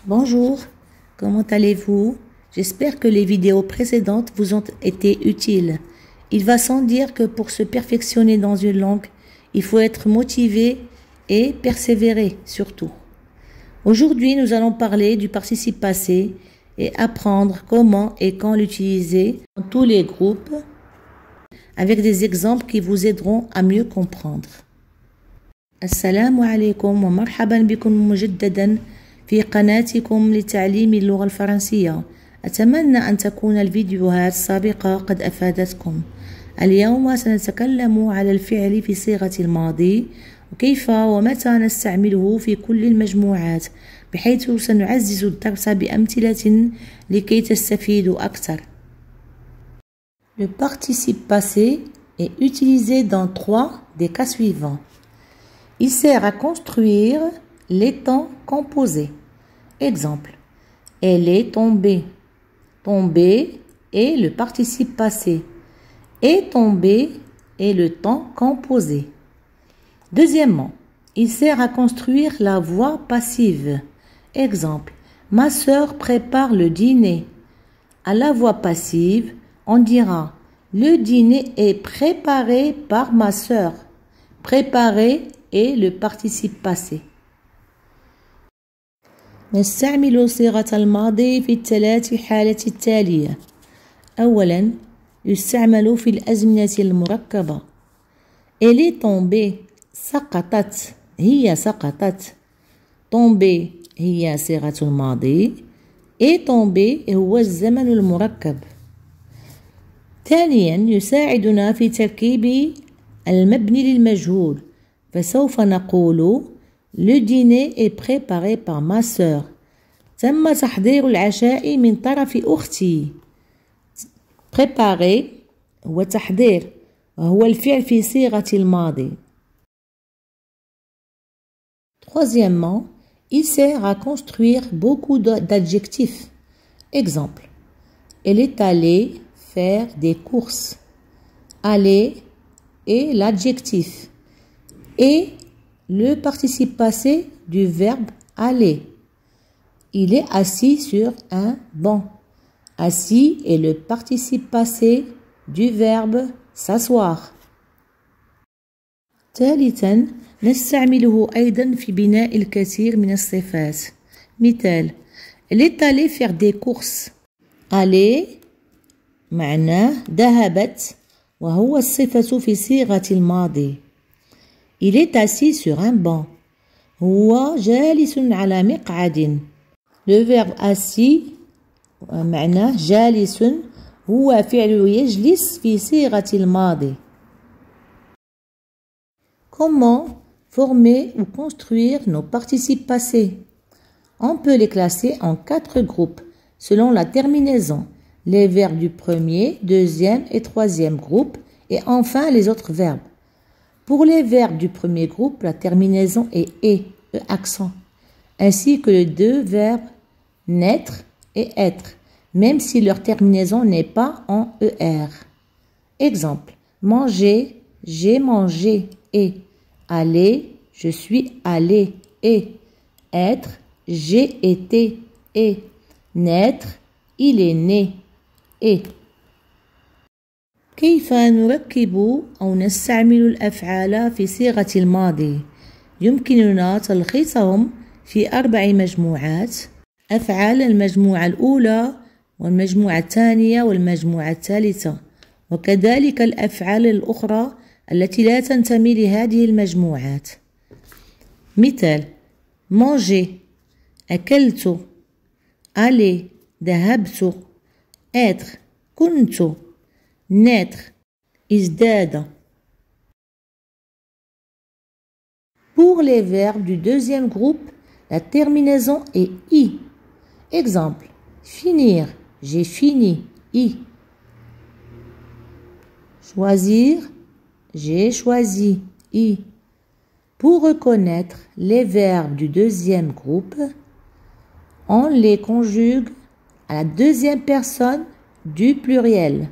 Bonjour, comment allez-vous? J'espère que les vidéos précédentes vous ont été utiles. Il va sans dire que pour se perfectionner dans une langue, il faut être motivé et persévérer surtout. Aujourd'hui, nous allons parler du participe passé et apprendre comment et quand l'utiliser dans tous les groupes avec des exemples qui vous aideront à mieux comprendre. Assalamu alaikum wa marhaban bikum mujaddadan في قناتكم لتعليم اللغة الفرنسية. أتمنى أن تكون الفيديوهات السابقة قد أفادتكم. اليوم سنتكلم على الفعل في صيغة الماضي وكيف ومتى نستعمله في كل المجموعات بحيث سنعزز الدرس بأمثلة لكي تستفيدوا أكثر. Le participe passé est utilisé dans 3 des cas suivants. Il sert à construire les temps composés. Exemple, elle est tombée. Tomber est le participe passé. Est tombé est le temps composé. Deuxièmement, il sert à construire la voix passive. Exemple, ma sœur prépare le dîner. À la voix passive, on dira le dîner est préparé par ma sœur. Préparer est le participe passé. نستعمل صيغة الماضي في الثلاث حالات التالية. أولاً، يستعمل في الأزمنة المركبة. Elle est tombée. سقطت. هي سقطت. tombée هي صيغة الماضي. est tombé هو الزمن المركب. ثانياً، يساعدنا في تركيب المبني للمجهول. فسوف نقول Le dîner est préparé par ma sœur. تم تحضير العشاء من طرف أختي. Préparer هو تحضير وهو الفعل في صيغة الماضي. Troisièmement, il sert à construire beaucoup d'adjectifs. Exemple, elle est allée faire des courses. Aller est l'adjectif et le participe passé du verbe aller. Il est assis sur un banc. Assis est le participe passé du verbe s'asseoir. ثالثاً نستعمله أيضاً في بناء الكثير من الصفات. مثال elle est allée faire des courses. aller معناه ذهبت وهو الصفة في صيغة الماضي. Il est assis sur un banc. هو جالس على مقعد. Le verbe assis معناه جالس هو فعل يجلس في صيغة الماضي. Comment former ou construire nos participes passés? On peut les classer en 4 groupes selon la terminaison. Les verbes du premier, deuxième et troisième groupe et enfin les autres verbes. Pour les verbes du premier groupe, la terminaison est « e » accent, ainsi que les 2 verbes « naître » et « être », même si leur terminaison n'est pas en « er ». Exemple, manger, j'ai mangé et aller, je suis allé et être, j'ai été et naître, il est né et. كيف نركب أو نستعمل الأفعال في صيغة الماضي؟ يمكننا تلخيصهم في 4 مجموعات: أفعال المجموعة الأولى والمجموعة الثانية والمجموعة الثالثة، وكذلك الأفعال الأخرى التي لا تنتمي لهذه المجموعات. مثال: manger أكلت، aller ذهبت، être كنت، naître ازداد. Pour les verbes du deuxième groupe, la terminaison est i. Exemple, finir, j'ai fini, i. Choisir, j'ai choisi, i. Pour reconnaître les verbes du deuxième groupe, on les conjugue à la deuxième personne du pluriel.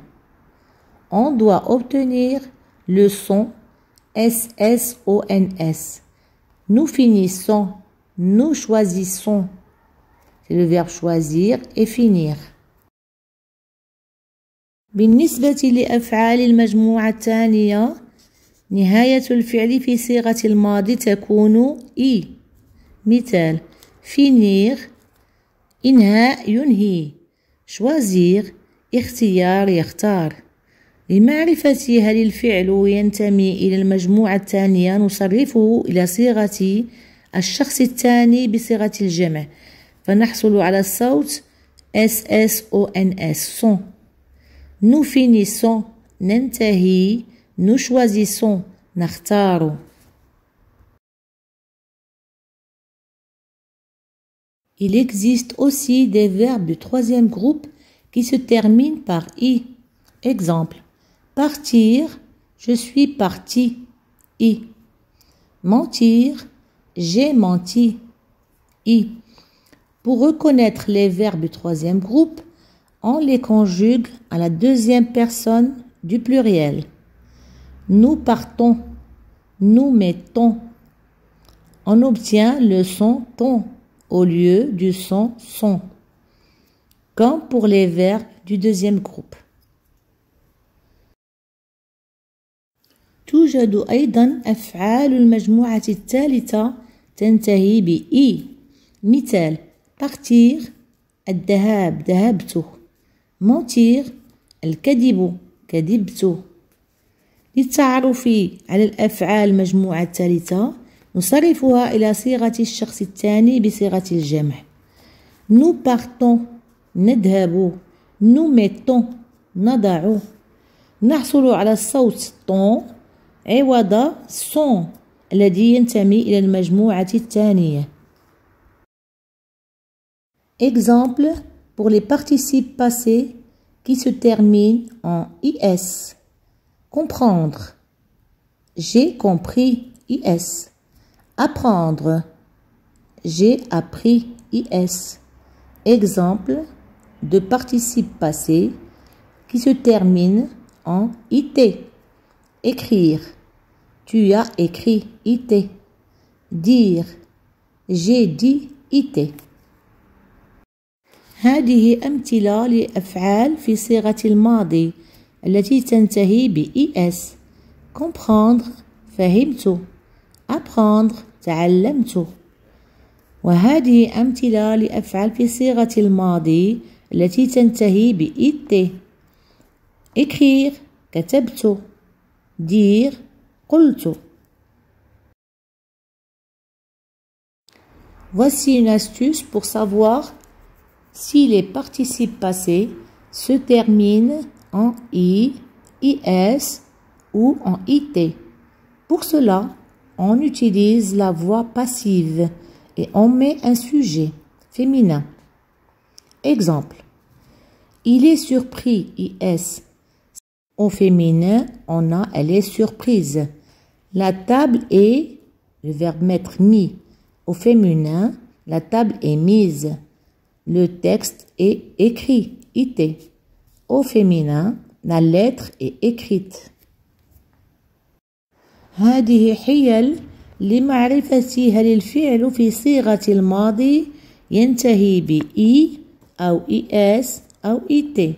On doit obtenir le son SSONS. Nous finissons, nous choisissons. c'est le verbe choisir et finir. بالنسبة لأفعال المجموعة الثانية نهاية الفعل في صيغة الماضي تكون إي. مثال: finir إنهاء ينهي، choisir اختيار يختار. لمعرفة هل الفعل ينتمي إلى المجموعة الثانية نصرفه إلى صيغة الشخص الثاني بصيغة الجمع، فنحصل على الصوت SSONS son. Nous finissons ننتهي، nous choisissons نختار. Il existe aussi des verbes du troisième groupe qui se terminent par I. Exemple: partir, je suis parti, I. Mentir, j'ai menti, I. Pour reconnaître les verbes du troisième groupe, on les conjugue à la deuxième personne du pluriel. Nous partons, nous mettons. On obtient le son ton au lieu du son son, comme pour les verbes du deuxième groupe. توجد أيضا أفعال المجموعة الثالثة تنتهي بإي. مثال: partir الذهاب ذهبت، mentir الكذب كذبت. للتعرف على الأفعال المجموعة الثالثة نصرفها إلى صيغة الشخص الثاني بصيغة الجمع. nous partons نذهب، nous mettons نضع. نحصل على الصوت ton عوض son الذي ينتمي إلى المجموعة الثانية. Exemple pour les participes passés qui se terminent en IS. Comprendre, j'ai compris, IS. Apprendre, j'ai appris, IS. Exemple de participes passés qui se terminent en IT. Écrire, tu as écrit, IT. Dire, j'ai dit, IT. هذه أمثلة لأفعال في صيغة الماضي التي تنتهي ب ES. comprendre فهمت، apprendre تعلمت. وهذه أمثلة لأفعال في صيغة الماضي التي تنتهي ب IT. écrire كتبت، dire قلت. Voici une astuce pour savoir si les participes passés se terminent en I, IS ou en IT. Pour cela, on utilise la voix passive et on met un sujet féminin. Exemple: il est surpris, IS. Au féminin, on a elle est surprise. La table est, le verbe mettre mis. Au féminin, la table est mise. Le texte est écrit, IT. Au féminin, la lettre est écrite. هذه حيل لمعرفة هل الفعل في صيغة الماضي ينتهي ب إي أو إس أو إت.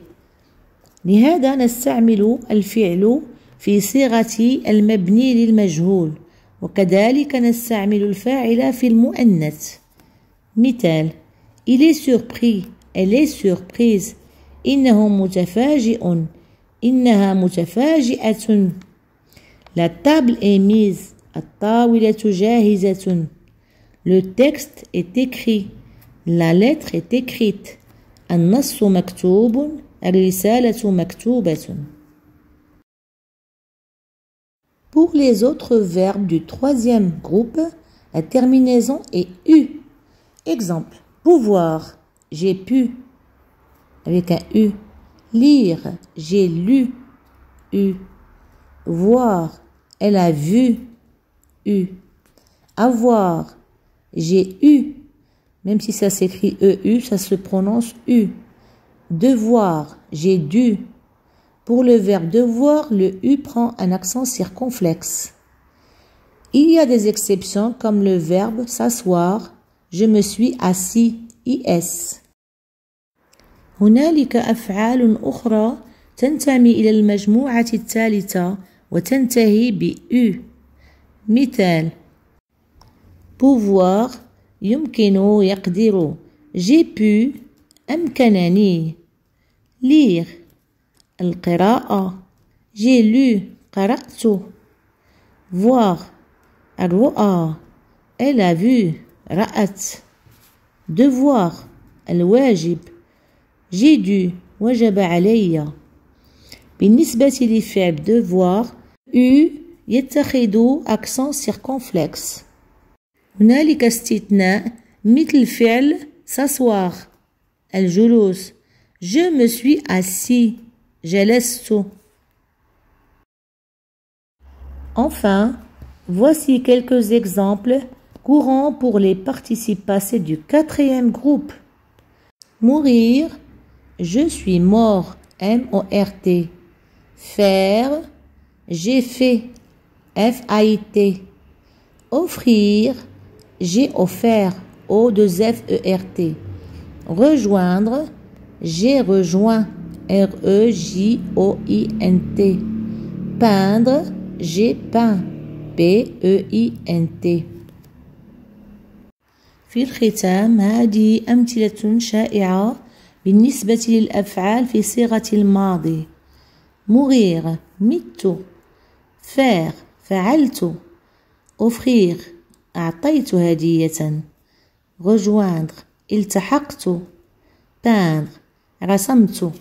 لهذا نستعمل الفعل في صيغة المبني للمجهول، وكذلك نستعمل الفاعل في المؤنث. مثال: il est surpris، elle est surprise. إنه متفاجئ، إنها متفاجئة. La table est mise، الطاولة جاهزة. Le texte est écrit، la lettre est écrite. النص مكتوب، الرسالة مكتوبة. Pour les autres verbes du troisième groupe, la terminaison est U. Exemple: pouvoir, j'ai pu, avec un U. Lire, j'ai lu, U. Voir, elle a vu, U. Avoir, j'ai eu, même si ça s'écrit EU, ça se prononce U. Devoir, j'ai dû. Pour le verbe devoir, le U prend un accent circonflexe. Il y a des exceptions comme le verbe s'asseoir, je me suis assis, ES. هنالك أفعال أخرى تنتمي إلى المجموعة الثالثة وتنتهي ب U. مثال: pouvoir يمكن يقدر. j'ai pu أمكنني. lire القراءة. j'ai lu قرأت. voir الرؤى. elle a vu رأت. devoir الواجب. j'ai dû وجب علي. بالنسبة لفعل devoir U يتخذ accent circonflexe. هنالك استثناء مثل فعل s'asseoir الجلوس. je me suis assis جلست. Enfin, voici quelques exemples courants pour les participes passés du quatrième groupe. Mourir, je suis mort, M-O-R-T. Faire, j'ai fait, F-A-I-T. Offrir, j'ai offert, O-2-F-E-R-T. Rejoindre, j'ai rejoint, R-E-J-O-I-N-T. Peindre, j'ai peint, P-E-I-N-T. في الختام هذه أمثلة شائعة بالنسبة للأفعال في صيغة الماضي. mourir مت. faire فعلت. offrir أعطيت هدية. rejoindre التحقت. peindre رسمت.